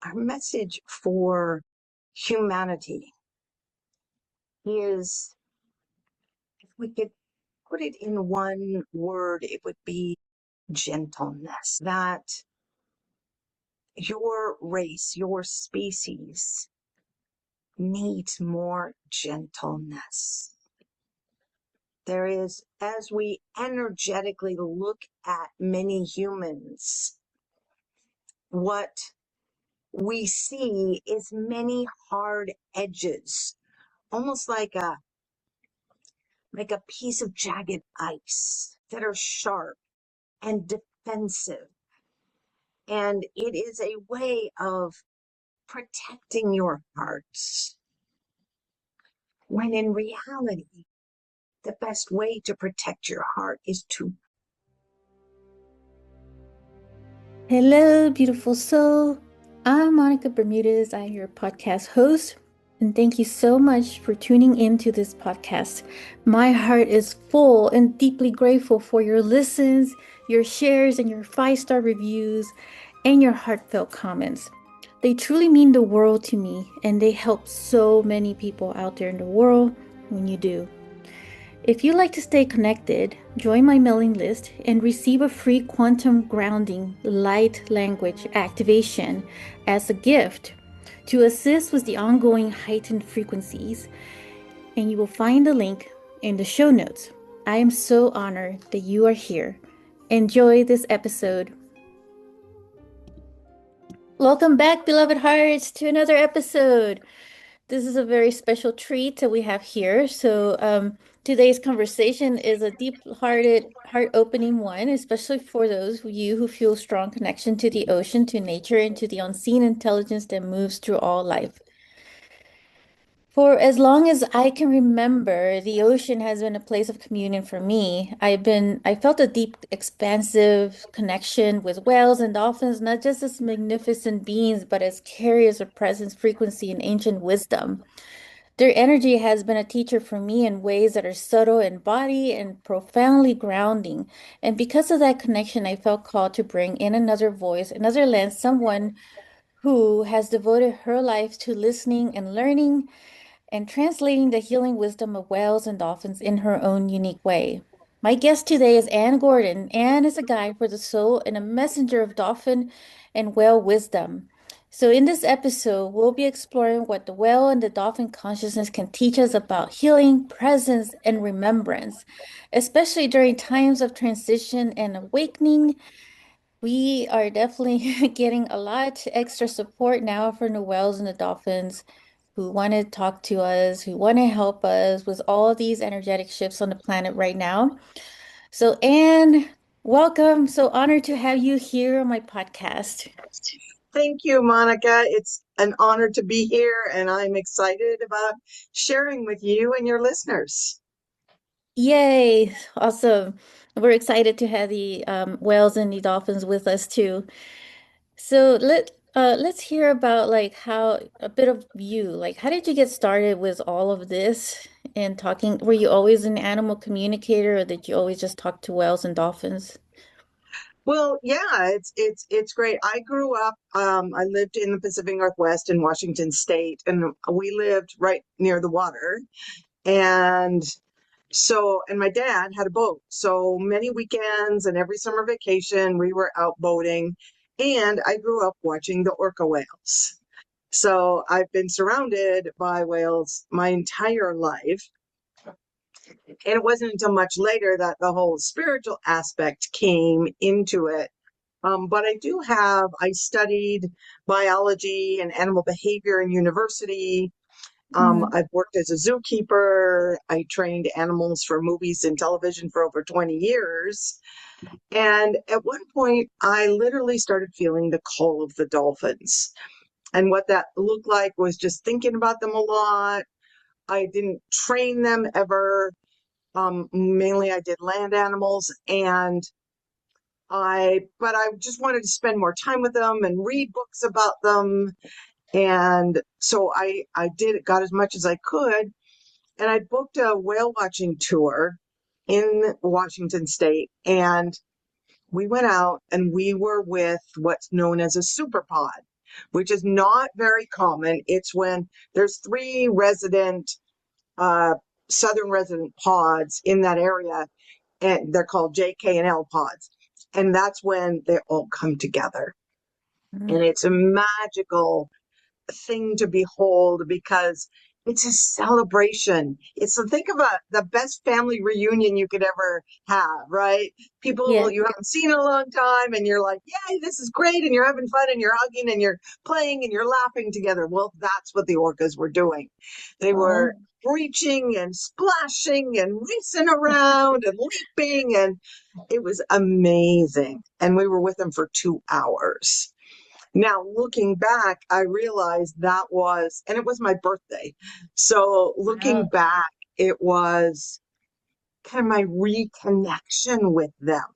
our message for humanity is, if we could put it in one word, it would be gentleness. That your race, your species needs more gentleness. There is, as we energetically look at many humans, what we see is many hard edges, almost like a piece of jagged ice that are sharp and defensive. And it is a way of protecting your hearts, when in reality, the best way to protect your heart is to. Hello, beautiful soul. I'm Monica Bermudez. I'm your podcast host, and thank you so much for tuning into this podcast. My heart is full and deeply grateful for your listens, your shares, and your 5-star reviews, and your heartfelt comments. They truly mean the world to me, and they help so many people out there in the world when you do. If you'd like to stay connected, join my mailing list and receive a free quantum grounding light language activation as a gift to assist with the ongoing heightened frequencies. And you will find the link in the show notes. I am so honored that you are here. Enjoy this episode. Welcome back, beloved hearts, to another episode. This is a very special treat that we have here. So today's conversation is a deep-hearted, heart-opening one, especially for those of you who feel strong connection to the ocean, to nature, and to the unseen intelligence that moves through all life. For as long as I can remember, the ocean has been a place of communion for me. I felt a deep, expansive connection with whales and dolphins, not just as magnificent beings, but as carriers of presence, frequency, and ancient wisdom. Their energy has been a teacher for me in ways that are subtle in body and profoundly grounding. And because of that connection, I felt called to bring in another voice, another lens, someone who has devoted her life to listening and learning and translating the healing wisdom of whales and dolphins in her own unique way. My guest today is Anne Gordon. Anne is a guide for the soul and a messenger of dolphin and whale wisdom. So, in this episode, we'll be exploring what the whale and the dolphin consciousness can teach us about healing, presence, and remembrance, especially during times of transition and awakening. We are definitely getting a lot extra support now from the whales and the dolphins who want to talk to us, who want to help us with all these energetic shifts on the planet right now. So, Anne, welcome. So honored to have you here on my podcast. Thank you, Monica. It's an honor to be here, and I'm excited about sharing with you and your listeners. Yay! Awesome. We're excited to have the whales and the dolphins with us too. So let's hear about like how a bit of you, like how did you get started with all of this and talking? Were you always an animal communicator or did you always just talk to whales and dolphins? Well, yeah, it's great. I grew up, I lived in the Pacific Northwest in Washington State, and we lived right near the water. And and my dad had a boat. So many weekends and every summer vacation, we were out boating. And I grew up watching the orca whales. So I've been surrounded by whales my entire life. And it wasn't until much later that the whole spiritual aspect came into it. But I studied biology and animal behavior in university. Mm. I've worked as a zookeeper. I trained animals for movies and television for over 20 years. And at one point, I literally started feeling the call of the dolphins. And what that looked like was just thinking about them a lot. I didn't train them ever. Mainly I did land animals, but I just wanted to spend more time with them and read books about them. And so got as much as I could. And I booked a whale watching tour in Washington State. And we went out and we were with what's known as a super pod. which is not very common. It's when there's three resident, uh, southern resident pods in that area, and they're called J, K, and L pods. And that's when they all come together. And Mm. it's a magical thing to behold because it's a celebration. It's to think of the best family reunion you could ever have, right? People Yeah. you haven't seen in a long time, and you're like, "Yay, this is great!" And you're having fun, and you're hugging, and you're playing, and you're laughing together. Well, that's what the orcas were doing. They were Oh, breaching and splashing and racing around and leaping, and it was amazing. And we were with them for 2 hours. Now, looking back, I realized that was, and it was my birthday. So looking wow. back, it was kind of my reconnection with them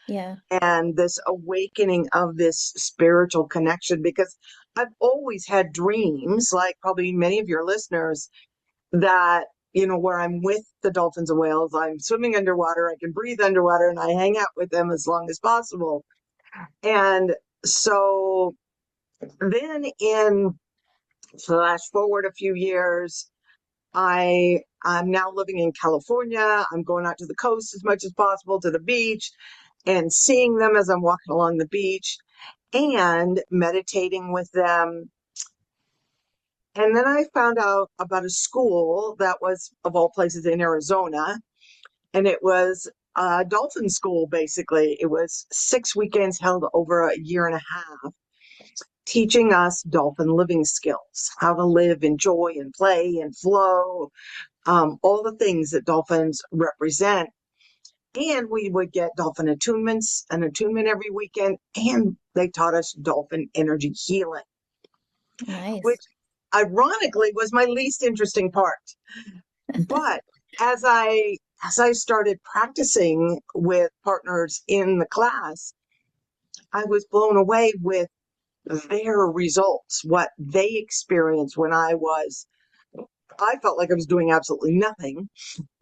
Yeah. and this awakening of this spiritual connection because I've always had dreams, like probably many of your listeners, that, where I'm with the dolphins and whales, I'm swimming underwater, I can breathe underwater, and I hang out with them as long as possible. And so then in flash forward a few years, I'm now living in California. I'm going out to the coast as much as possible, to the beach, and seeing them as I'm walking along the beach and meditating with them. And then I found out about a school that was, of all places, in Arizona, and it was a dolphin school. Basically, it was 6 weekends held over a year and a half, teaching us dolphin living skills, how to live, enjoy, and play and flow, all the things that dolphins represent. And we would get dolphin attunements, an attunement every weekend, and they taught us dolphin energy healing, which Nice. ironically was my least interesting part. But as I started practicing with partners in the class, I was blown away with their results, what they experienced when I felt like I was doing absolutely nothing.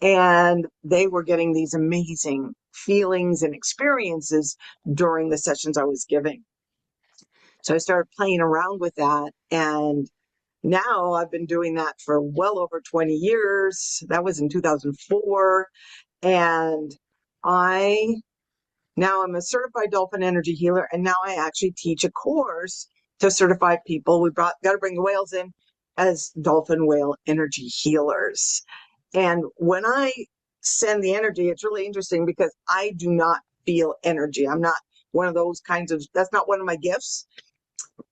And they were getting these amazing feelings and experiences during the sessions I was giving. So I started playing around with that. And now I've been doing that for well over 20 years. That was in 2004. And I Now I'm a certified dolphin energy healer, and now I actually teach a course to certify people. Got to bring the whales in as dolphin whale energy healers. And when I send the energy, it's really interesting because I do not feel energy. I'm not one of those kinds of, that's not one of my gifts.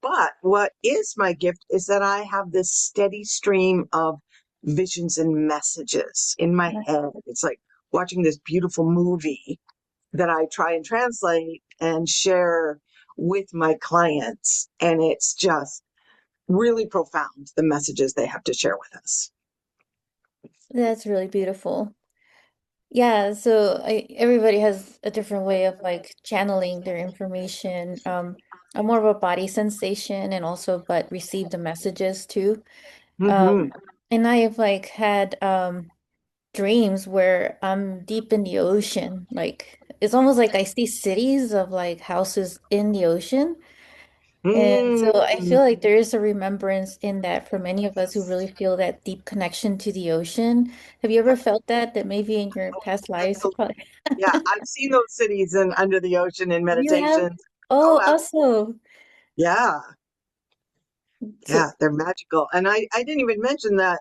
But what is my gift is that I have this steady stream of visions and messages in my head. It's like watching this beautiful movie that I try and translate and share with my clients. And it's just really profound, the messages they have to share with us. That's really beautiful. Yeah, so everybody has a different way of like channeling their information. I'm more of a body sensation and also but receive the messages too. Mm-hmm. Um, and I have like had dreams where I'm deep in the ocean. Like it's almost like I see cities of like houses in the ocean. And so I Mm. feel like there is a remembrance in that for many of us who really feel that deep connection to the ocean. Have you ever felt that, that maybe in your Oh, past lives you absolutely. probably Yeah, I've seen those cities and under the ocean in you have? meditations. Oh, Oh, also. yeah, So, yeah, they're magical. And I didn't even mention that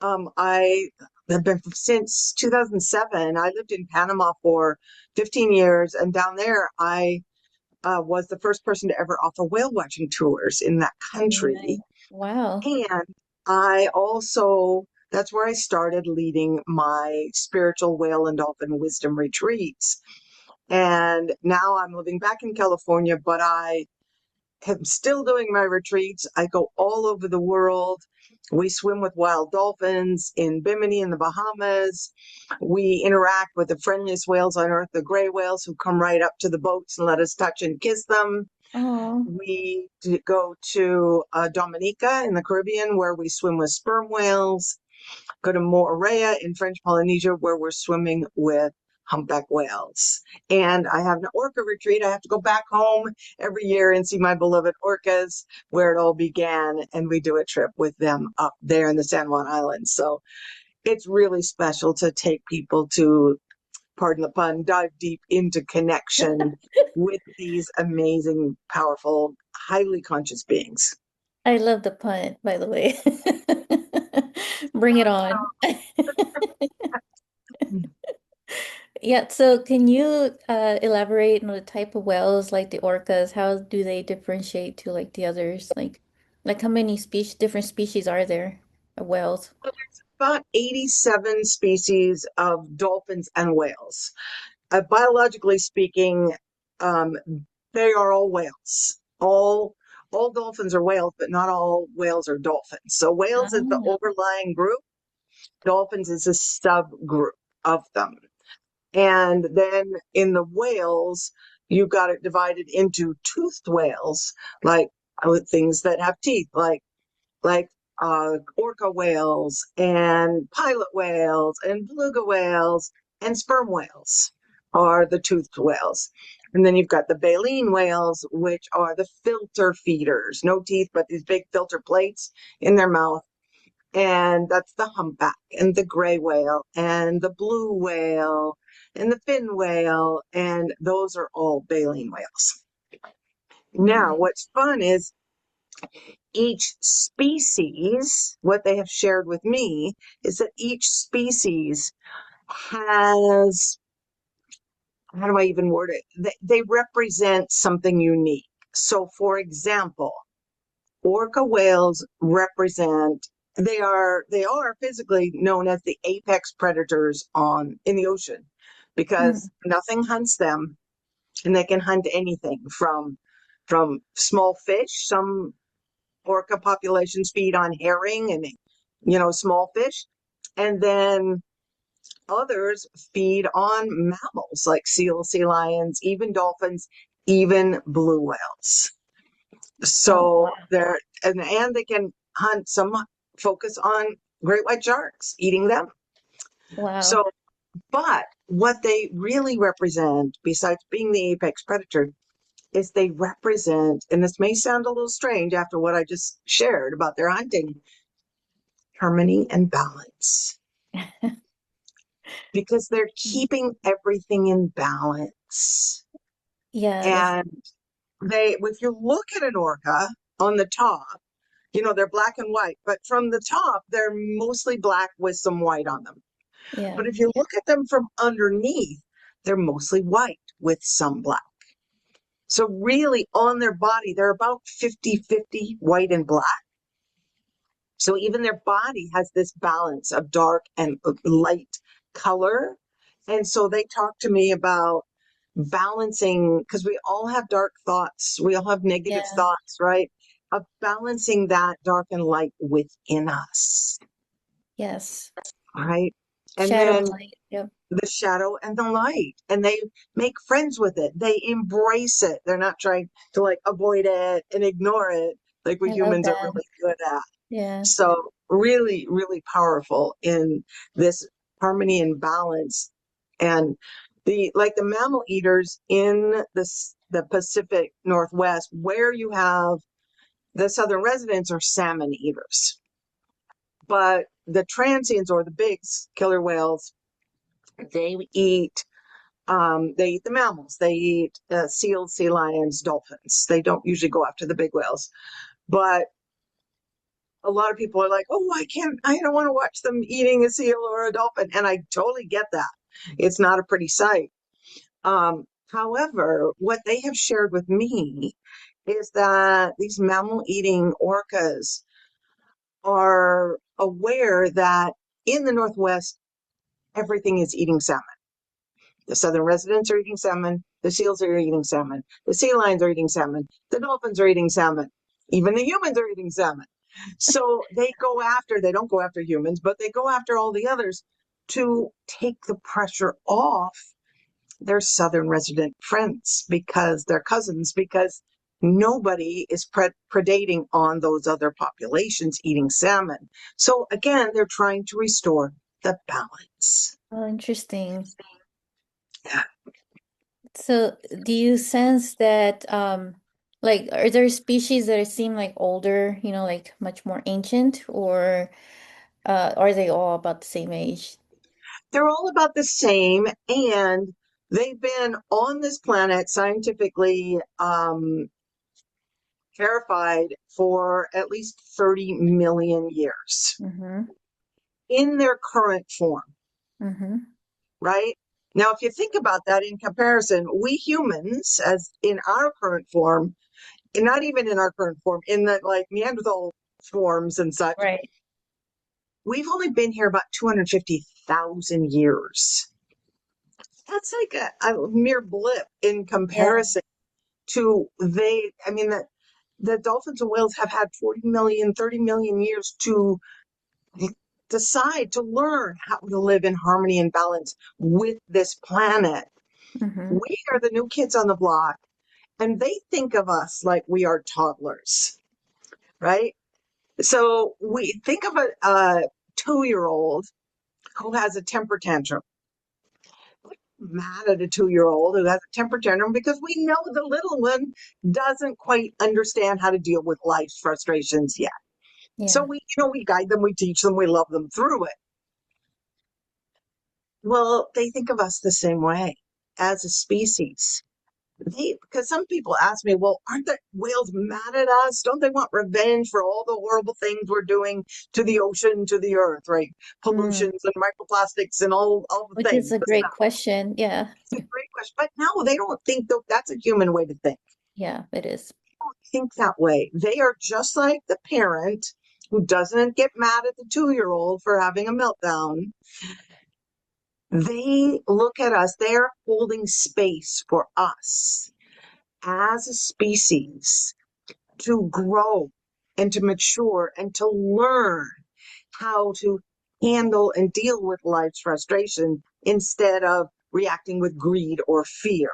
I have been since 2007. I lived in Panama for 15 years, and down there I was the first person to ever offer whale watching tours in that nice. country. Wow. And I also, that's where I started leading my spiritual whale and dolphin wisdom retreats. And now I'm living back in California, but I am still doing my retreats. I go all over the world. We swim with wild dolphins in Bimini in the Bahamas. We interact with the friendliest whales on earth, the gray whales, who come right up to the boats and let us touch and kiss them. Oh, We go to Dominica in the Caribbean, where we swim with sperm whales. Go to Moorea in French Polynesia, where we're swimming with humpback whales. And I have an orca retreat. I have to go back home every year and see my beloved orcas where it all began. And we do a trip with them up there in the San Juan Islands. So it's really special to take people to, pardon the pun, dive deep into connection with these amazing, powerful, highly conscious beings. I love the pun, by the way. Bring it on. Yeah, so can you elaborate on the type of whales like the orcas? How do they differentiate to like the others? Like how many species, different species are there of whales? About 87 species of dolphins and whales. Biologically speaking, um, they are all whales. All dolphins are whales, but not all whales are dolphins. So whales is the Ah, overlying group. Dolphins is a subgroup of them. And then in the whales, you got it divided into toothed whales, like things that have teeth, like orca whales and pilot whales and beluga whales and sperm whales are the toothed whales. And then you've got the baleen whales, which are the filter feeders, no teeth, but these big filter plates in their mouth. And that's the humpback and the gray whale and the blue whale and the fin whale. And those are all baleen whales. Now, okay. what's fun is each species, what they have shared with me is that each species has, how do I even word it? They represent something unique. So, for example, orca whales represent, they are physically known as the apex predators on in the ocean because Mm, nothing hunts them and they can hunt anything from small fish. Some orca populations feed on herring and small fish, and then others feed on mammals like seals, sea lions, even dolphins, even blue whales. oh, So they're and they can hunt, some focus on great white sharks, eating them. wow. So, but what they really represent, besides being the apex predator, is they represent, and this may sound a little strange after what I just shared about their hunting, harmony and balance, because they're keeping everything in balance. Yeah, that's And if you look at an orca on the top, they're black and white, but from the top, they're mostly black with some white on them. yeah, But if you look at them from underneath, they're mostly white with some black. So really on their body, they're about 50-50 white and black. So even their body has this balance of dark and light color. And so they talk to me about balancing, because we all have dark thoughts, we all have negative yeah, thoughts, right? Of balancing that dark and light within us, yes. right? And Shadow and then light. Yep. the shadow and the light, and they make friends with it. They embrace it. They're not trying to like avoid it and ignore it like we I love humans are that. really good at. Yeah. So really, really powerful in this harmony and balance. And the mammal eaters in the Pacific Northwest, where you have the southern residents are salmon eaters. But the transients, or the bigs, killer whales, they eat they eat the mammals. They eat seals, sea lions, dolphins. They don't usually go after the big whales. But a lot of people are like, oh, I don't want to watch them eating a seal or a dolphin. And I totally get that. It's not a pretty sight. However, what they have shared with me is that these mammal eating orcas are aware that in the Northwest, everything is eating salmon. The southern residents are eating salmon. The seals are eating salmon. The sea lions are eating salmon. The dolphins are eating salmon. Even the humans are eating salmon. So they don't go after humans, but they go after all the others to take the pressure off their southern resident friends, because they're cousins, because nobody is predating on those other populations eating salmon. So again, they're trying to restore the balance. Oh, interesting. Yeah. So, do you sense that, like, are there species that seem like older, like much more ancient, or are they all about the same age? They're all about the same, and they've been on this planet scientifically verified for at least 30 million years Mm-hmm. in their current form, Mm-hmm. right? Now, if you think about that in comparison, we humans, as in our current form, and not even in our current form, in the like Neanderthal forms and such, Right. we've only been here about 250,000 years. That's like a mere blip in Yeah. comparison to I mean, the dolphins and whales have had 40 million, 30 million years to decide to learn how to live in harmony and balance with this planet. Mm-hmm. We are the new kids on the block, and they think of us like we are toddlers, right? So we think of a 2-year-old who has a temper tantrum. Mad at a 2-year-old who has a temper tantrum because we know the little one doesn't quite understand how to deal with life's frustrations yet. So Yeah. we guide them, we teach them, we love them through it. Well, they think of us the same way as a species. Because some people ask me, well, aren't the whales mad at us? Don't they want revenge for all the horrible things we're doing to the ocean, to the earth, right? Mm. Pollutions and microplastics and all the Which is things. a great question. Yeah. It's a great question. But no, they don't think that's a human way to think. Yeah, it is. They don't think that way. They are just like the parent who doesn't get mad at the 2-year-old for having a meltdown. They look at us, they're holding space for us as a species to grow and to mature and to learn how to handle and deal with life's frustration instead of reacting with greed or fear,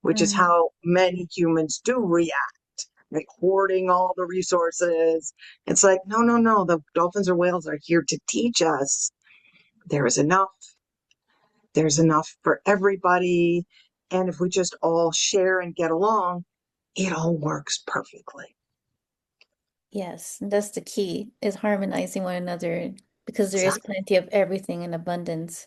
which is Mm. how many humans do react, like hoarding all the resources. It's like, no, no, no, the dolphins or whales are here to teach us there is enough, there's enough for everybody. And if we just all share and get along, it all works perfectly. Yes, that's the key, is harmonizing one another because there is Exactly. plenty of everything in abundance.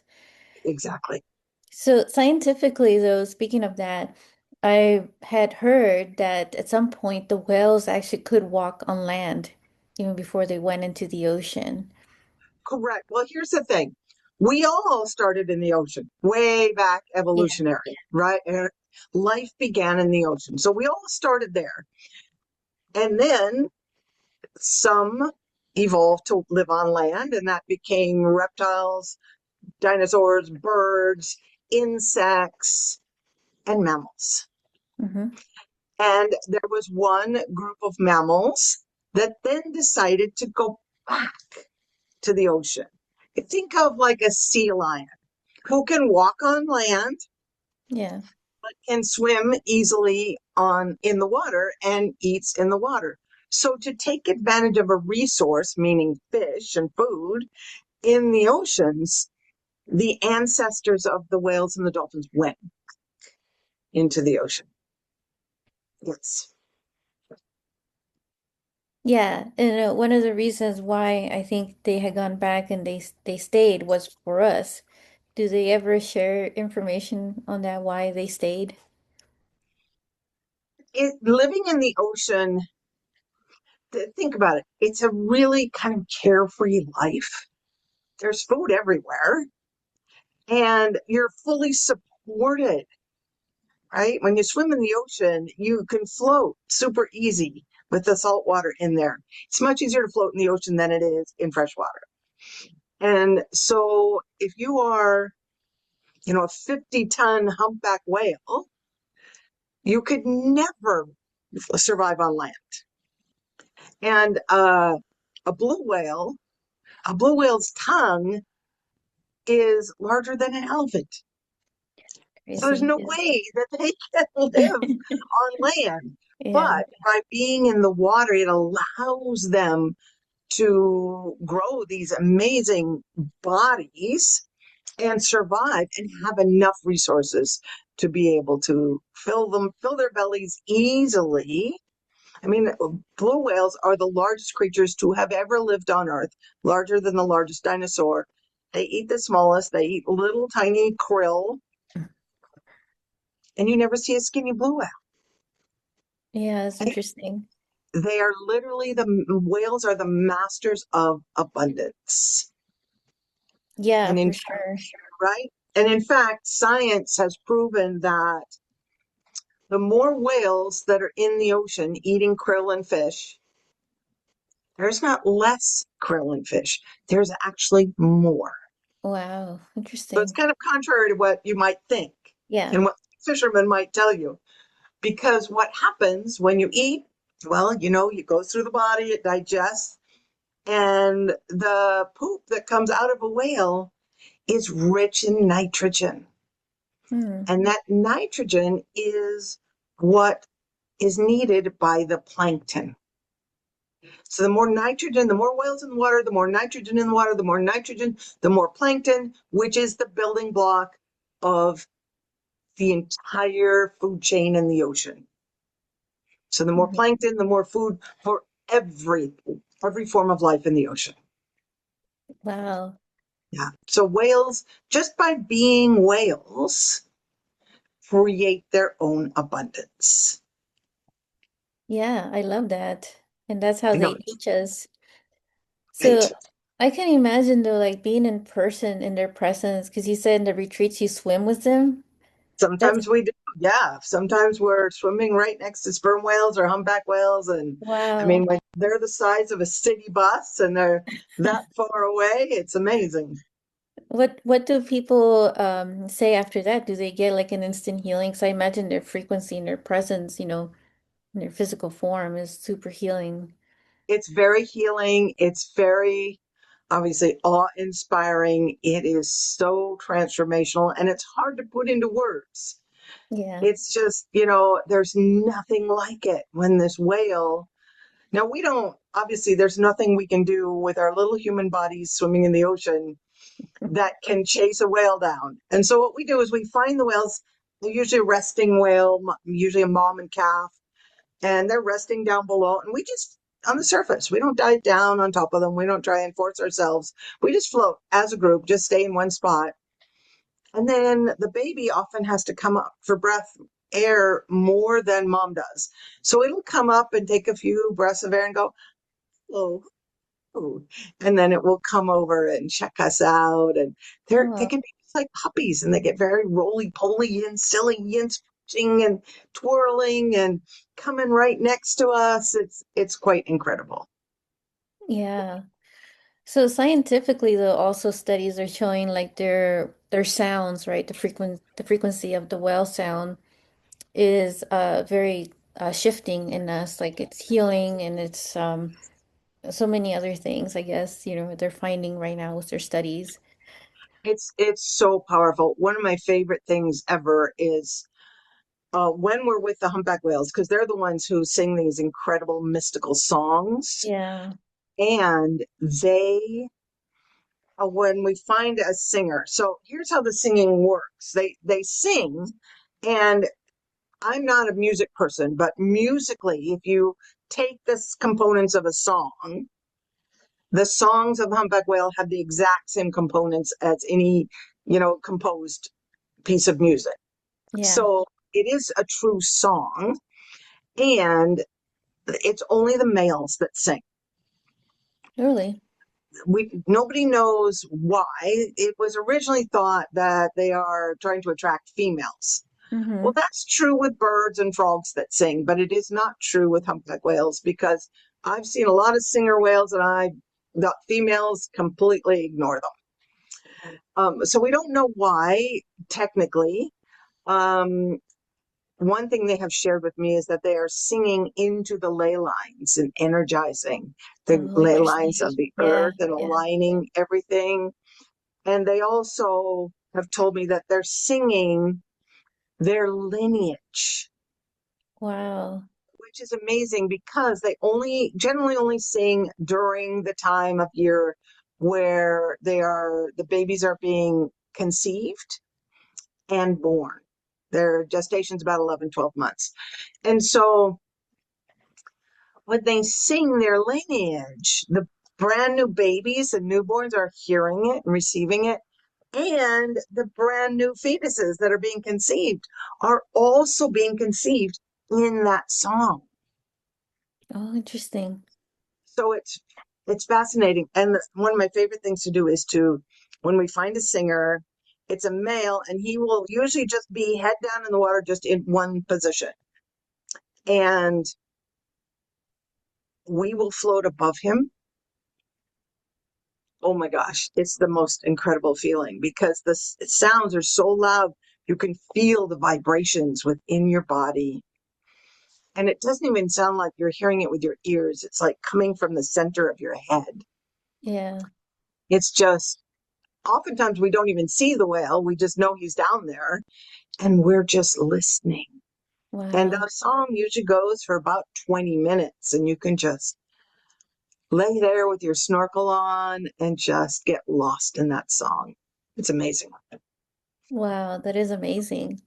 Exactly. So scientifically, though, speaking of that, I had heard that at some point the whales actually could walk on land even before they went into the ocean. Correct. Well, here's the thing. We all started in the ocean, way back Yeah. evolutionary, right? And life began in the ocean. So we all started there. And then some evolved to live on land, and that became reptiles, dinosaurs, birds, insects, and mammals. Hmm. And there was one group of mammals that then decided to go back to the ocean. Think of like a sea lion who can walk on land Yeah. but can swim easily on in the water and eats in the water. So to take advantage of a resource, meaning fish and food in the oceans, the ancestors of the whales and the dolphins went into the ocean. Yes. Yeah, and one of the reasons why I think they had gone back and they stayed was for us. Do they ever share information on that, why they stayed? Living in the ocean, think about it. It's a really kind of carefree life. There's food everywhere and you're fully supported, right? When you swim in the ocean, you can float super easy with the salt water in there. It's much easier to float in the ocean than it is in fresh water. And so if you are, a 50-ton humpback whale, you could never survive on land. And a blue whale's tongue is larger than an elephant. So there's Crazy. no Yeah. way that they can live on land. Yeah. But by being in the water, it allows them to grow these amazing bodies and survive and have enough resources to be able to fill their bellies easily. I mean, blue whales are the largest creatures to have ever lived on Earth, larger than the largest dinosaur. They eat the smallest, they eat little tiny krill, and you never see a skinny blue whale. Yeah, that's interesting. They are literally the whales are the masters of abundance. Yeah, And for in sure. right? And in fact, science has proven that the more whales that are in the ocean eating krill and fish, there's not less krill and fish. There's actually more. Wow, So it's interesting. kind of contrary to what you might think Yeah. and what fishermen might tell you. Because what happens when you eat, well, you go through the body, it digests, and the poop that comes out of a whale is rich in nitrogen. Hmm. And that nitrogen is what is needed by the plankton. So the more nitrogen, the more whales in the water, the more nitrogen in the water, the more nitrogen, the more plankton, which is the building block of the entire food chain in the ocean. So the more Mhm. plankton, the more food for every form of life in the ocean. Wow. Yeah. So whales, just by being whales, create their own abundance. Yeah, I love that. And that's how I know they it's teach us. right. So I can imagine though, like being in person in their presence, because you said in the retreats you swim with them. That's Sometimes we do. Yeah. Sometimes we're swimming right next to sperm whales or humpback whales. And I mean, wow. when they're the size of a city bus and they're that far away, it's amazing. What do people say after that? Do they get like an instant healing? Because I imagine their frequency and their presence, in their physical form is super healing. It's very healing. It's very obviously awe-inspiring. It is so transformational and it's hard to put into words. Yeah. It's just, there's nothing like it when this whale. Now, we don't, obviously, there's nothing we can do with our little human bodies swimming in the ocean that can chase a whale down. And so, what we do is we find the whales, they're usually a resting whale, usually a mom and calf, and they're resting down below. And we just, on the surface, we don't dive down on top of them. We don't try and force ourselves. We just float as a group, just stay in one spot. And then the baby often has to come up for breath air more than mom does. So it'll come up and take a few breaths of air and go, oh, oh. And then it will come over and check us out. And they Oh, can be just like puppies and they get very roly poly and silly and stretching and twirling and coming right next to us. It's quite incredible. yeah. So scientifically, though, also studies are showing like their sounds, right? The frequency of the whale sound is very shifting in us. Like it's healing and it's so many other things, I guess, they're finding right now with their studies. It's so powerful. One of my favorite things ever is when we're with the humpback whales, because they're the ones who sing these incredible mystical songs. Yeah. And when we find a singer, so here's how the singing works. They sing, and I'm not a music person, but musically, if you take the components of a song, the songs of humpback whale have the exact same components as any, composed piece of music. Yeah. So it is a true song, and it's only the males that sing. Really? Nobody knows why. It was originally thought that they are trying to attract females. Well, Mm-hmm. that's true with birds and frogs that sing, but it is not true with humpback whales because I've seen a lot of singer whales and the females completely ignore them. So we don't know why technically. Um, One thing they have shared with me is that they are singing into the ley lines and energizing the Oh, ley lines interesting. of the Yeah. earth and Yeah. aligning everything. And they also have told me that they're singing their lineage, Wow. which is amazing because they generally only sing during the time of year where the babies are being conceived and born. Their gestation's about 11, 12 months. And so when they sing their lineage, the brand new babies and newborns are hearing it and receiving it. And the brand new fetuses that are being conceived are also being conceived in that song. Oh, interesting. So it's fascinating. And one of my favorite things to do is to, when we find a singer, it's a male, and he will usually just be head down in the water, just in one position. And we will float above him. Oh my gosh, it's the most incredible feeling because the sounds are so loud. You can feel the vibrations within your body. And it doesn't even sound like you're hearing it with your ears. It's like coming from the center of your head. Yeah. It's just, oftentimes we don't even see the whale. We just know he's down there and we're just listening. And Wow. the song usually goes for about 20 minutes, and you can just lay there with your snorkel on and just get lost in that song. It's amazing. Wow, that is amazing.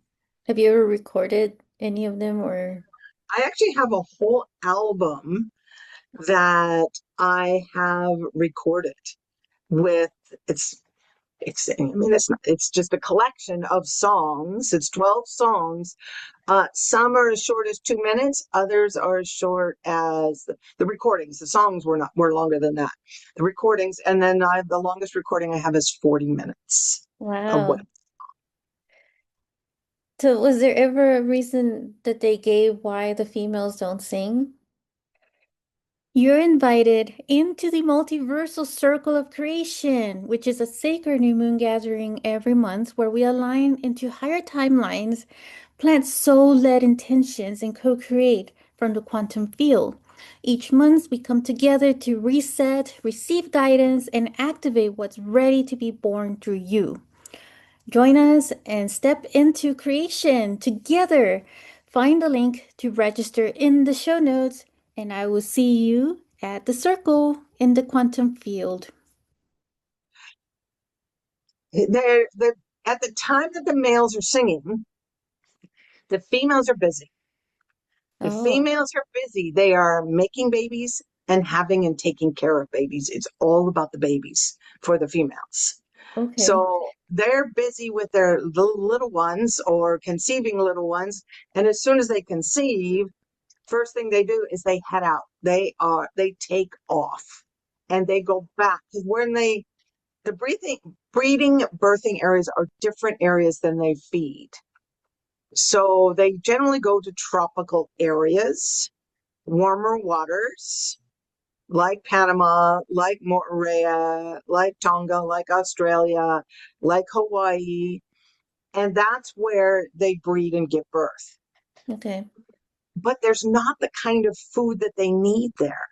Have you ever recorded any of them or? I actually have a whole album that I have recorded with I mean, it's just a collection of songs. It's 12 songs. Some are as short as 2 minutes. Others are as short as the recordings. The songs were longer than that. The recordings, and then the longest recording I have is 40 minutes of what. Wow. So was there ever a reason that they gave why the females don't sing? You're invited into the multiversal circle of creation, which is a sacred new moon gathering every month where we align into higher timelines, plant soul-led intentions, and co-create from the quantum field. Each month, we come together to reset, receive guidance, and activate what's ready to be born through you. Join us and step into creation together. Find the link to register in the show notes, and I will see you at the circle in the quantum field. They're at the time that the males are singing, the females are busy. The Oh, females are busy. They are making babies and having and taking care of babies. It's all about the babies for the females. okay. So they're busy with their little ones or conceiving little ones. And as soon as they conceive, first thing they do is they head out. They take off and they go back. Because the breeding, birthing areas are different areas than they feed. So they generally go to tropical areas, warmer waters, like Panama, like Moorea, like Tonga, like Australia, like Hawaii. And that's where they breed and give birth. Okay. But there's not the kind of food that they need there.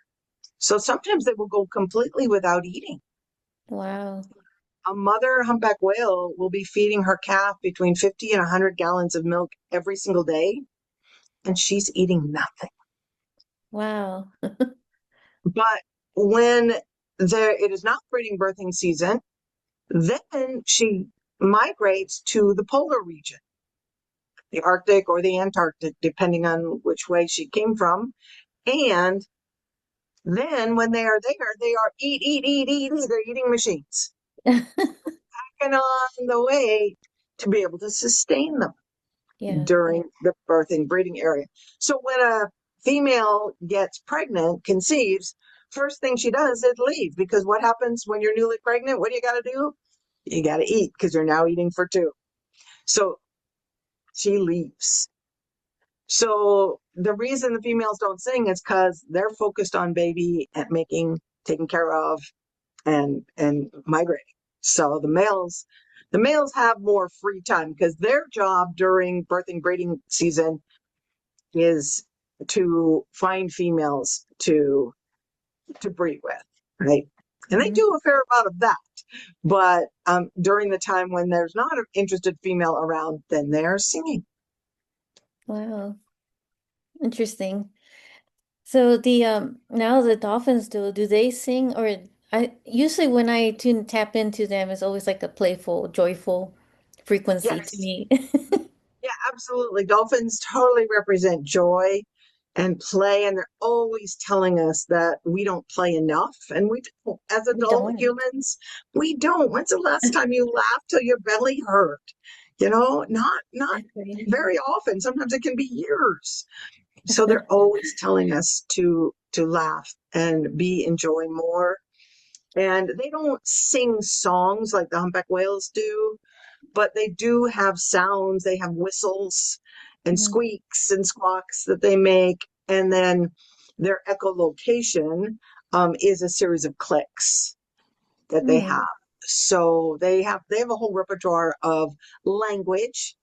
So sometimes they will go completely without eating. Wow. A mother humpback whale will be feeding her calf between 50 and 100 gallons of milk every single day, and she's eating nothing. Wow. But when it is not breeding birthing season, then she migrates to the polar region, the Arctic or the Antarctic, depending on which way she came from. And then when they are there, they are eat, eat, eat, eat, eat. They're eating machines. And on the way to be able to sustain them Yeah. during the birthing breeding area. So when a female gets pregnant, conceives, first thing she does is leave, because what happens when you're newly pregnant? What do you got to do? You got to eat, because you're now eating for two. So she leaves. So the reason the females don't sing is because they're focused on baby and taking care of, and migrating. So the males have more free time because their job during birthing breeding season is to find females to breed with, right? And they Mhm. do a fair amount of that. But during the time when there's not an interested female around, then they're singing. Wow. Interesting. So the now the dolphins do they sing or I usually when I tune tap into them, it's always like a playful, joyful frequency to Yes. me. Yeah, absolutely. Dolphins totally represent joy and play, and they're always telling us that we don't play enough. And we don't, as We adult don't. humans, we don't. When's the last time you laughed till your belly hurt? Not Exactly. very often. Sometimes it can be years. So they're always telling us to laugh and be enjoy more. And they don't sing songs like the humpback whales do, but they do have sounds. They have whistles and Mhm. squeaks and squawks that they make. And then their echolocation is a series of clicks that they have. Hmm. So they have a whole repertoire of language,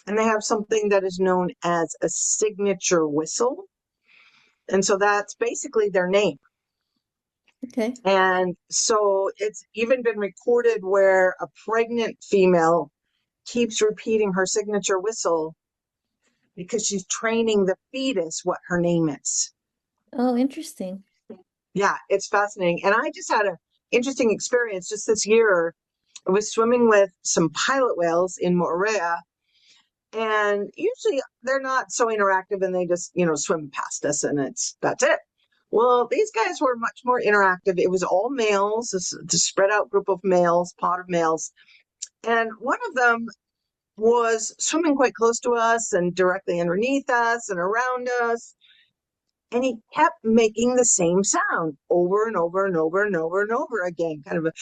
and they have something that is known as a signature whistle. And so that's basically their name. Okay. And so it's even been recorded where a pregnant female keeps repeating her signature whistle because she's training the fetus what her name is. Oh, interesting. Yeah, it's fascinating. And I just had an interesting experience just this year. I was swimming with some pilot whales in Moorea, and usually they're not so interactive and they just, swim past us and that's it. Well, these guys were much more interactive. It was all males, this spread out group of males, pod of males. And one of them was swimming quite close to us and directly underneath us and around us. And he kept making the same sound over and over and over and over and over again, kind of a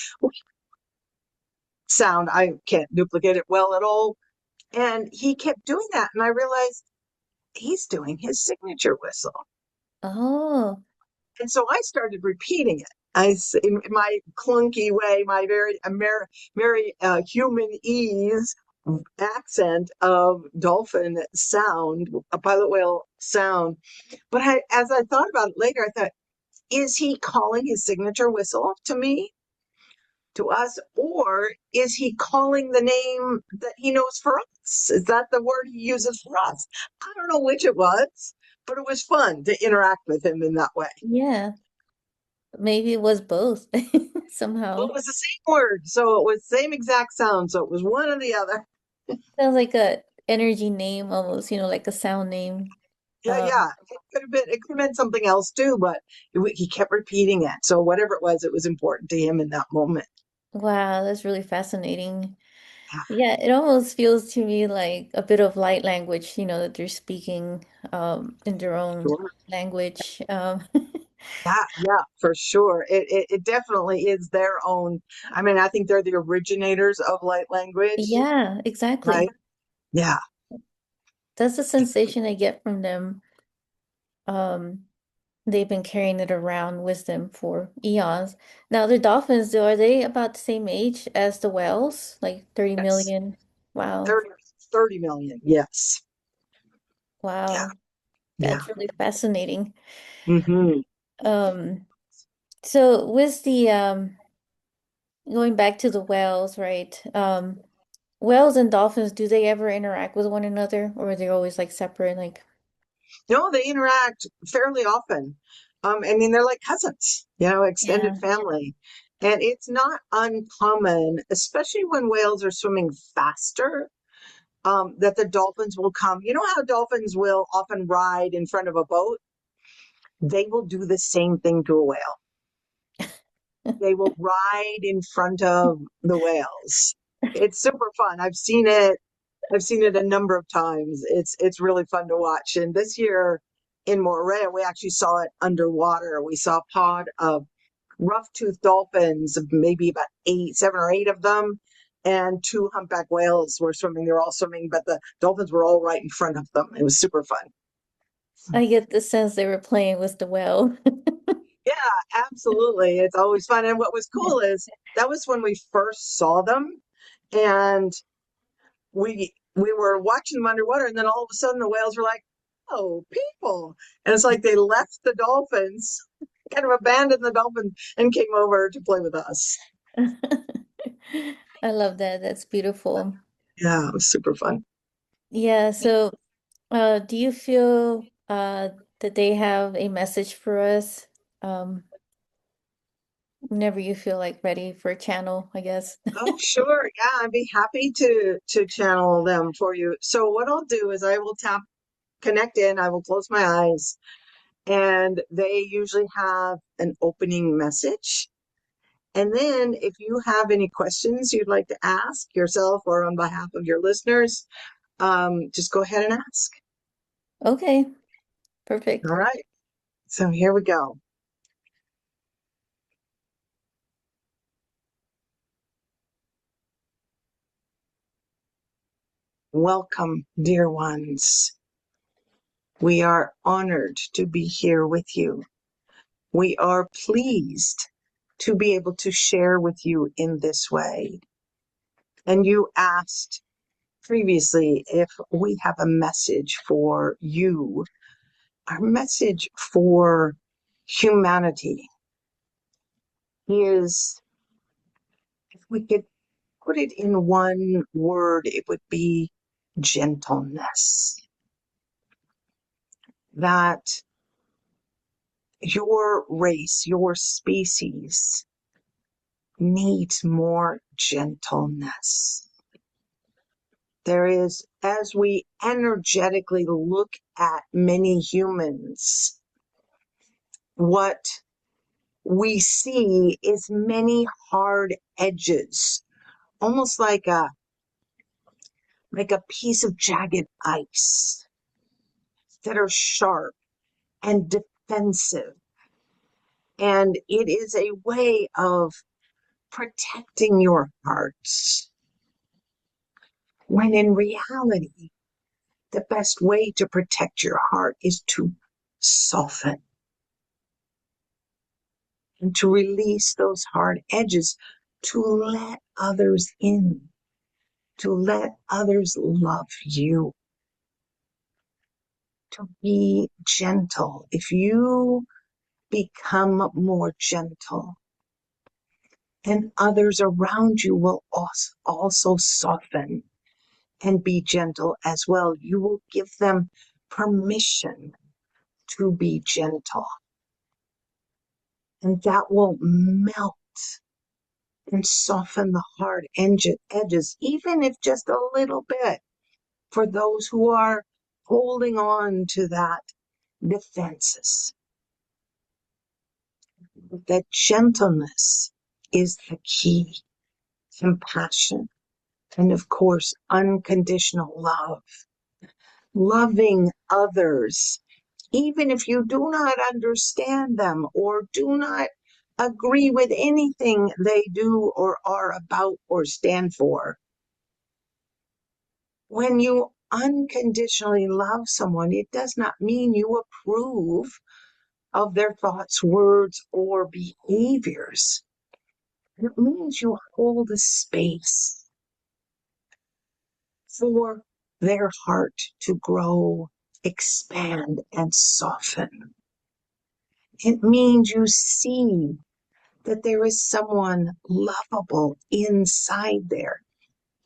sound. I can't duplicate it well at all. And he kept doing that. And I realized he's doing his signature whistle. Oh, And so I started repeating it. In my clunky way, my very human ease accent of dolphin sound, a pilot whale sound. But as I thought about it later, I thought, is he calling his signature whistle to me, to us, or is he calling the name that he knows for us? Is that the word he uses for us? I don't know which it was, but it was fun to interact with him in that way. yeah. Maybe it was both Well, somehow. it was the same word, so it was the same exact sound, so it was one or the other. Sounds like a energy name almost, like a sound name. Yeah, Um, yeah. It could have been something else too, but he kept repeating it. So whatever it was important to him in that moment. wow, that's really fascinating. Yeah, Yeah, it almost feels to me like a bit of light language, that they're speaking in their own sure. language. Yeah, yeah, for sure. It definitely is their own. I mean, I think they're the originators of light language, Yeah, right? exactly. Yeah. That's the sensation I get from them. Um, they've been carrying it around with them for eons. Now, the dolphins, though, are they about the same age as the whales? Like 30 Yes. million? Wow. 30, 30 million. Yes. Yeah. Wow. Yeah. That's really fascinating. Hmm. Um, so with the going back to the whales, right? Whales and dolphins, do they ever interact with one another or are they always like separate? Like, No, they interact fairly often. I mean, they're like cousins, extended yeah. family. And it's not uncommon, especially when whales are swimming faster, that the dolphins will come. You know how dolphins will often ride in front of a boat? They will do the same thing to a whale. They will ride in front of the whales. It's super fun. I've seen it. I've seen it a number of times. It's really fun to watch. And this year in Moorea, we actually saw it underwater. We saw a pod of rough-toothed dolphins, maybe about 7 or 8 of them, and 2 humpback whales were swimming. They were all swimming, but the dolphins were all right in front of them. It was super fun. I get the sense they were playing with the whale. Yeah, absolutely. It's always fun. And what was cool is that was when we first saw them, and we were watching them underwater, and then all of a sudden the whales were like, "Oh, people!" And it's like they left the dolphins, kind of abandoned the dolphins, and came over to play with us. I love that. That's beautiful. Yeah, it was super fun. Yeah, so do you feel that they have a message for us? Um, whenever you feel like ready for a channel, I guess. Oh, sure. Yeah, I'd be happy to channel them for you. So what I'll do is I will tap connect in, I will close my eyes, and they usually have an opening message. And then if you have any questions you'd like to ask yourself or on behalf of your listeners, just go ahead and ask. Okay, All perfect. right. So here we go. Welcome, dear ones. We are honored to be here with you. We are pleased to be able to share with you in this way. And you asked previously if we have a message for you, our message for humanity is, if we could put it in one word, it would be gentleness. That your race, your species needs more gentleness. There is, as we energetically look at many humans, what we see is many hard edges, almost like a piece of jagged ice that are sharp and defensive. And it is a way of protecting your hearts, when in reality, the best way to protect your heart is to soften and to release those hard edges, to let others in, to let others love you, to be gentle. If you become more gentle, then others around you will also soften and be gentle as well. You will give them permission to be gentle, and that will melt and soften the hard edges, even if just a little bit, for those who are holding on to that defenses. That gentleness is the key. Compassion, and of course, unconditional love. Loving others, even if you do not understand them or do not agree with anything they do or are about or stand for. When you unconditionally love someone, it does not mean you approve of their thoughts, words, or behaviors. It means you hold a space for their heart to grow, expand, and soften. It means you see that there is someone lovable inside there,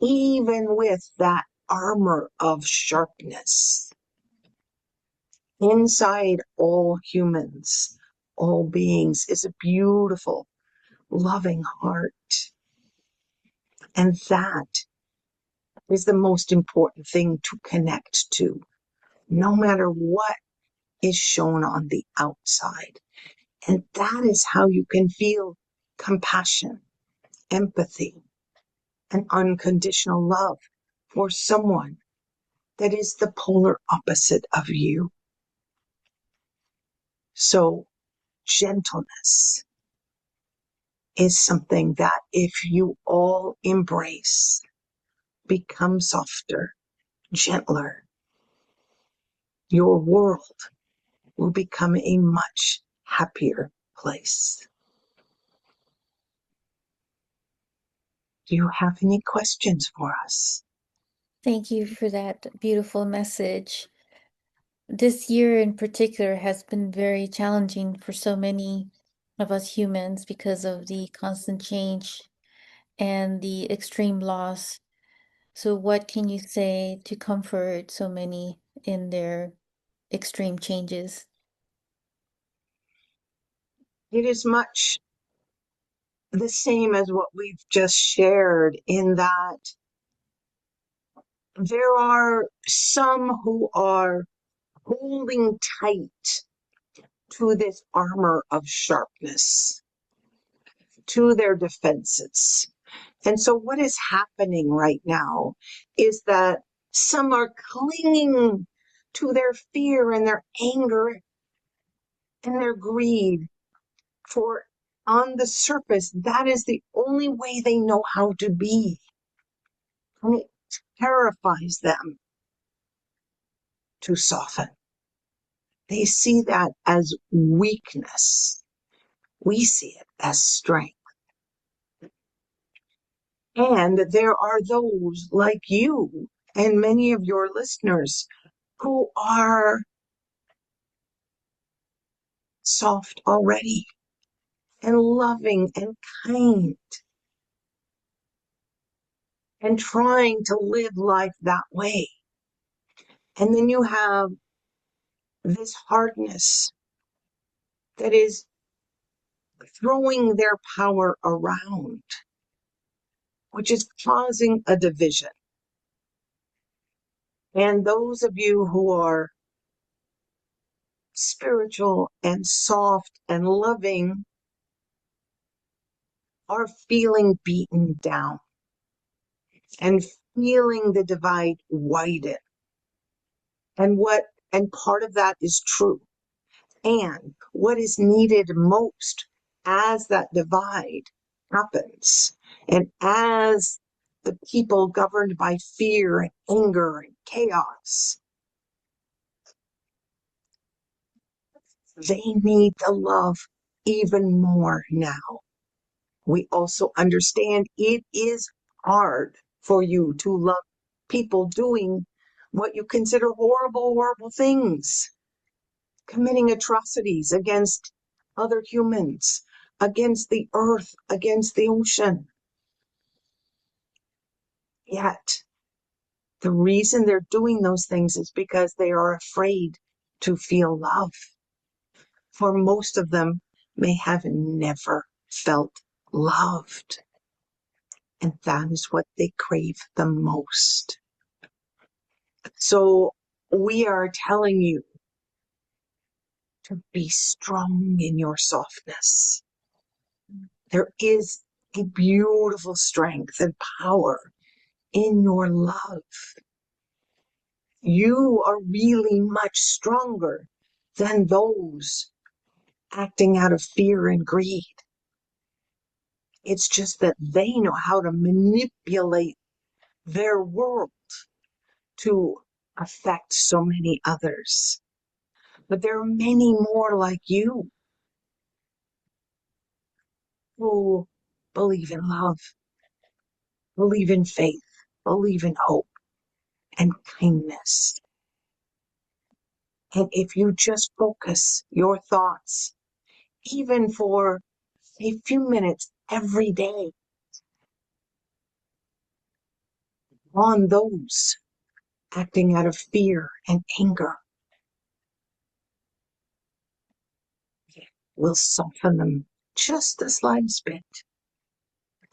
even with that armor of sharpness. Inside all humans, all beings, is a beautiful, loving heart. And that is the most important thing to connect to, no matter what is shown on the outside. And that is how you can feel compassion, empathy, and unconditional love for someone that is the polar opposite of you. So, gentleness is something that if you all embrace, become softer, gentler, your world will become a much happier place. Do you have any questions for us? Thank you for that beautiful message. This year in particular has been very challenging for so many of us humans because of the constant change and the extreme loss. So, what can you say to comfort so many in their extreme changes? It is much the same as what we've just shared, in that there are some who are holding tight to this armor of sharpness, to their defenses. And so, what is happening right now is that some are clinging to their fear and their anger and their greed, for on the surface, that is the only way they know how to be. And it terrifies them to soften. They see that as weakness. We see it as strength. And there are those like you and many of your listeners who are soft already and loving and kind and trying to live life that way. And then you have this hardness that is throwing their power around, which is causing a division. And those of you who are spiritual and soft and loving are feeling beaten down and feeling the divide widen. And part of that is true. And what is needed most as that divide happens, and as the people governed by fear and anger and chaos, they need the love even more now. We also understand it is hard for you to love people doing what you consider horrible, horrible things, committing atrocities against other humans, against the earth, against the ocean. Yet, the reason they're doing those things is because they are afraid to feel love. For most of them may have never felt loved. And that is what they crave the most. So we are telling you to be strong in your softness. There is a beautiful strength and power in your love. You are really much stronger than those acting out of fear and greed. It's just that they know how to manipulate their world to affect so many others. But there are many more like you who believe in love, believe in faith, believe in hope and kindness. And if you just focus your thoughts, even for a few minutes every day, on those acting out of fear and anger, it will soften them just the slightest bit.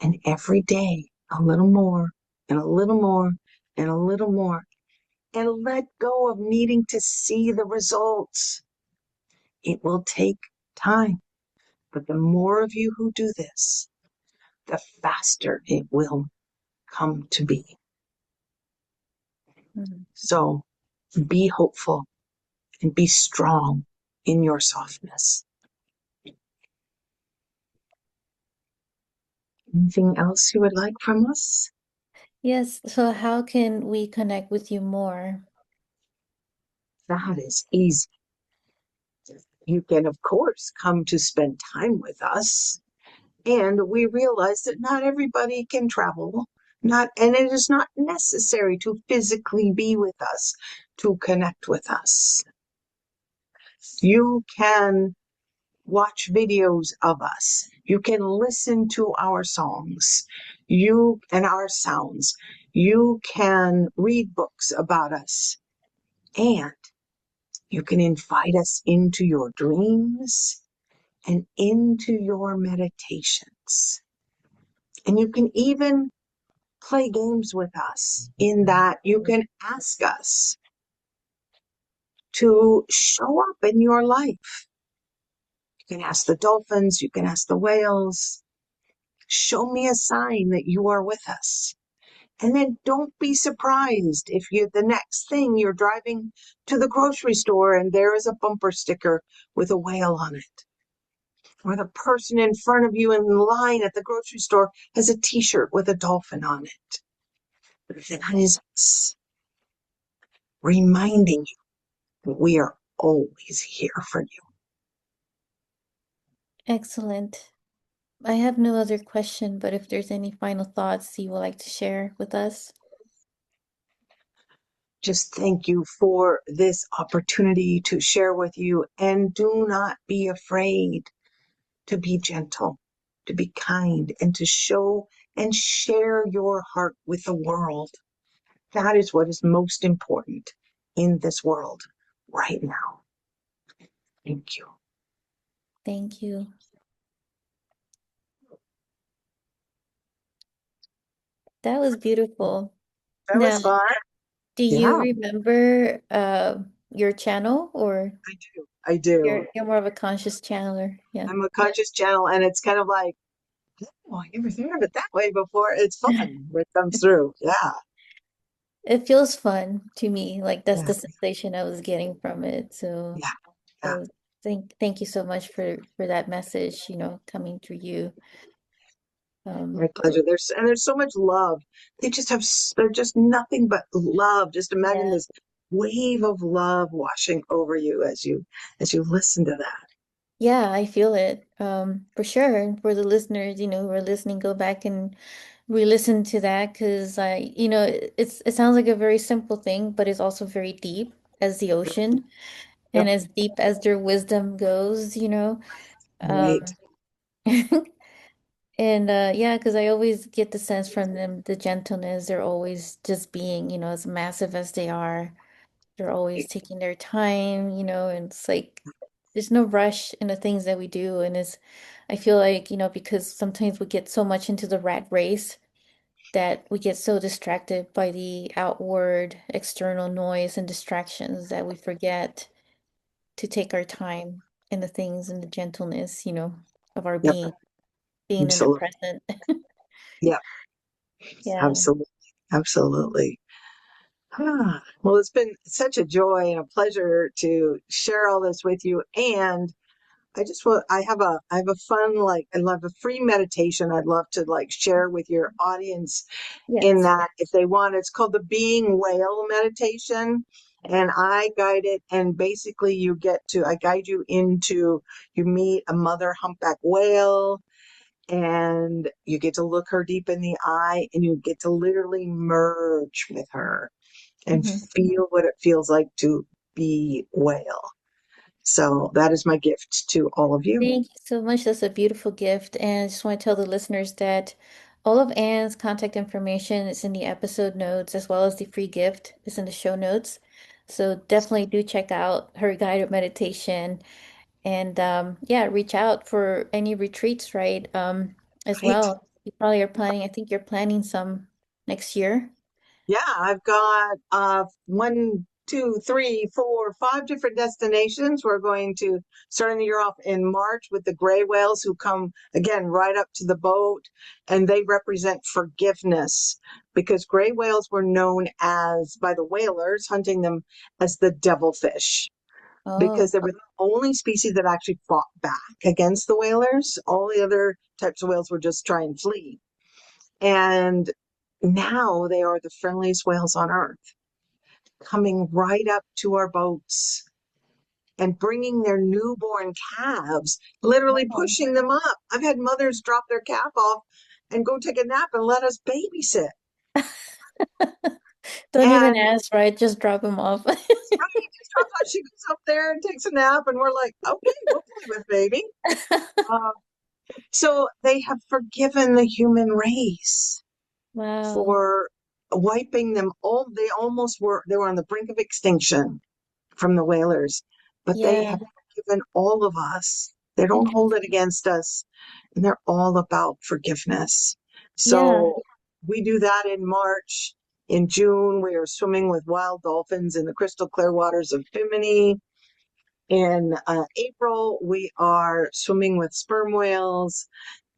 And every day, a little more, and a little more, and a little more. And let go of needing to see the results. It will take time, but the more of you who do this, the faster it will come to be. Mhm. So be hopeful and be strong in your softness. Anything else you would like from us? Yes, so how can we connect with you more? That is easy. You can, of course, come to spend time with us. And we realize that not everybody can travel, and it is not necessary to physically be with us to connect with us. You can watch videos of us. You can listen to our songs, and our sounds. You can read books about us, and you can invite us into your dreams and into your meditations. And you can even play games with us in that you can ask us to show up in your life. You can ask the dolphins, you can ask the whales, show me a sign that you are with us. And then don't be surprised if the next thing you're driving to the grocery store and there is a bumper sticker with a whale on it. Or the person in front of you in line at the grocery store has a t-shirt with a dolphin on it. That is us reminding you that we are always here for you. Excellent. I have no other question, but if there's any final thoughts you would like to share with us. Just thank you for this opportunity to share with you, and do not be afraid to be gentle, to be kind, and to show and share your heart with the world. That is what is most important in this world right now. Thank you. Thank you. That was beautiful. That Now, was fun. do you Yeah, remember your channel, or I do. I do. you're more of a conscious channeler? Yeah. I'm a conscious channel, and it's kind of like, oh, I never thought of it that way before. It's fun when it comes through. Yeah, It feels fun to me. Like that's yeah, the sensation I was getting from it. So, yeah, yeah. so thank you so much for that message, coming through you. Um, My pleasure. There's so much love. They're just nothing but love. Just imagine yeah. this wave of love washing over you as you listen to that. Yeah, I feel it. For sure. And for the listeners, who are listening, go back and re-listen to that because it sounds like a very simple thing, but it's also very deep as the ocean and Yep. as deep as their wisdom goes. Right. Um, and yeah, because I always get the sense from them, the gentleness, they're always just being, as massive as they are. They're always taking their time, and it's like there's no rush in the things that we do. And I feel like, because sometimes we get so much into the rat race that we get so distracted by the outward external noise and distractions that we forget to take our time in the things and the gentleness, of our Yep. being in the Absolutely. present. Yep. Yeah. Absolutely. Absolutely. Well, it's been such a joy and a pleasure to share all this with you. And I have a fun, like, I love a free meditation I'd love to like share with your audience in Yes. that if they want. It's called the Being Whale meditation. And I guide it. And basically I guide you into, you meet a mother humpback whale and you get to look her deep in the eye and you get to literally merge with her and Mhm. feel what it feels like to be whale. So that is my gift to all of you. Thank you so much. That's a beautiful gift. And I just want to tell the listeners that all of Anne's contact information is in the episode notes, as well as the free gift is in the show notes. So definitely do check out her guided meditation and yeah, reach out for any retreats, right? As Right? well. You probably are planning, I think you're planning some next year. Yeah, I've got one, two, three, four, five different destinations. We're going to starting the year off in March with the gray whales who come again right up to the boat, and they represent forgiveness because gray whales were known as by the whalers hunting them as the devilfish Oh, because they were the only species that actually fought back against the whalers. All the other types of whales were just try and flee. And now they are the friendliest whales on earth, coming right up to our boats and bringing their newborn calves, literally wow. pushing them up. I've had mothers drop their calf off and go take a nap and let us babysit. Don't even And ask, right? Just drop them off. right, just drops off. She goes up there and takes a nap, and we're like, okay, we'll play with baby. Uh, so they have forgiven the human race Wow. for wiping them all. They were on the brink of extinction from the whalers, but they Yeah. have forgiven all of us. They don't Mhm. hold it against us, and they're all about forgiveness. Yeah. So we do that in March. In June, we are swimming with wild dolphins in the crystal clear waters of Bimini. In April, we are swimming with sperm whales.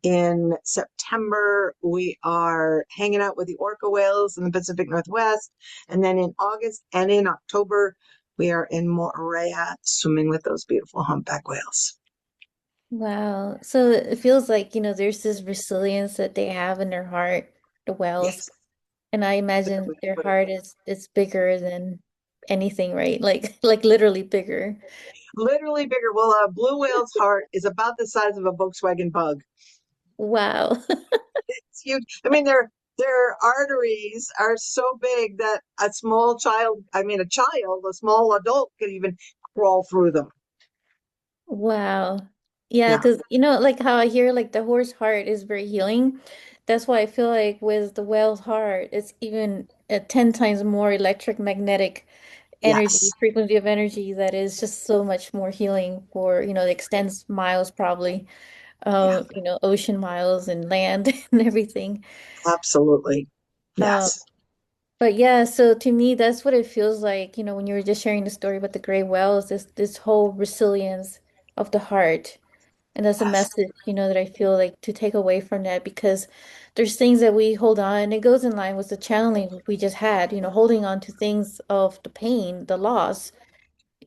In September, we are hanging out with the orca whales in the Pacific Northwest. And then in August and in October, we are in Moorea swimming with those beautiful humpback whales. Wow. So it feels like, there's this resilience that they have in their heart, the whales. Yes, And I imagine literally, their literally. heart is bigger than anything, right? Like like literally bigger. Literally bigger. Well, a blue whale's heart is about the size of a Volkswagen Bug. Wow. It's huge. I mean, their arteries are so big that a small child, a small adult could even crawl through them. Wow. Yeah, Yeah. because like how I hear like the horse heart is very healing. That's why I feel like with the whale's heart, it's even 10 times more electric magnetic Yes. energy, frequency of energy that is just so much more healing for, it extends miles probably, Yeah. ocean miles and land and everything. Absolutely. Um, Yes. but yeah, so to me, that's what it feels like, when you were just sharing the story about the gray whales, this whole resilience of the heart. And that's a Yes. message, that I feel like to take away from that because there's things that we hold on, and it goes in line with the channeling we just had, holding on to things of the pain, the loss,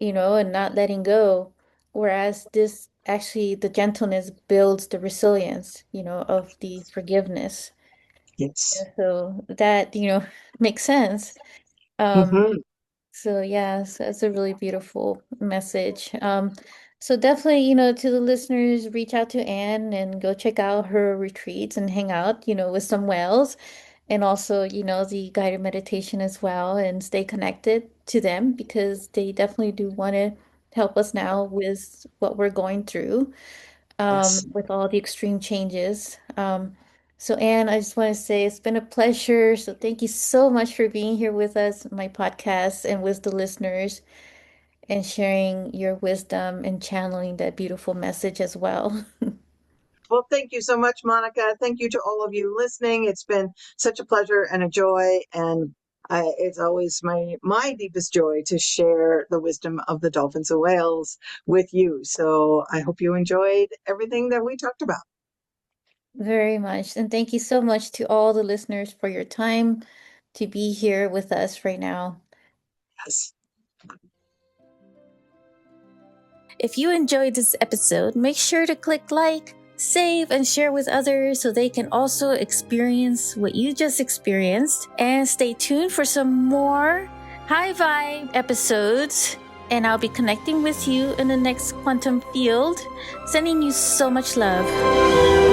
and not letting go. Whereas this actually, the gentleness builds the resilience, of the forgiveness. Yes. So that, makes sense. Um, Hmm. so yes, that's a really beautiful message. So definitely, to the listeners, reach out to Anne and go check out her retreats and hang out, with some whales and also, the guided meditation as well and stay connected to them because they definitely do want to help us now with what we're going through Yes. with all the extreme changes. So, Anne, I just want to say it's been a pleasure. So, thank you so much for being here with us, my podcast, and with the listeners, and sharing your wisdom and channeling that beautiful message as well. Well, thank you so much, Monica. Thank you to all of you listening. It's been such a pleasure and a joy, and it's always my deepest joy to share the wisdom of the dolphins and whales with you. So I hope you enjoyed everything that we talked about. Very much. And thank you so much to all the listeners for your time to be here with us right now. Yes. If you enjoyed this episode, make sure to click like, save, and share with others so they can also experience what you just experienced. And stay tuned for some more high vibe episodes. And I'll be connecting with you in the next quantum field, sending you so much love.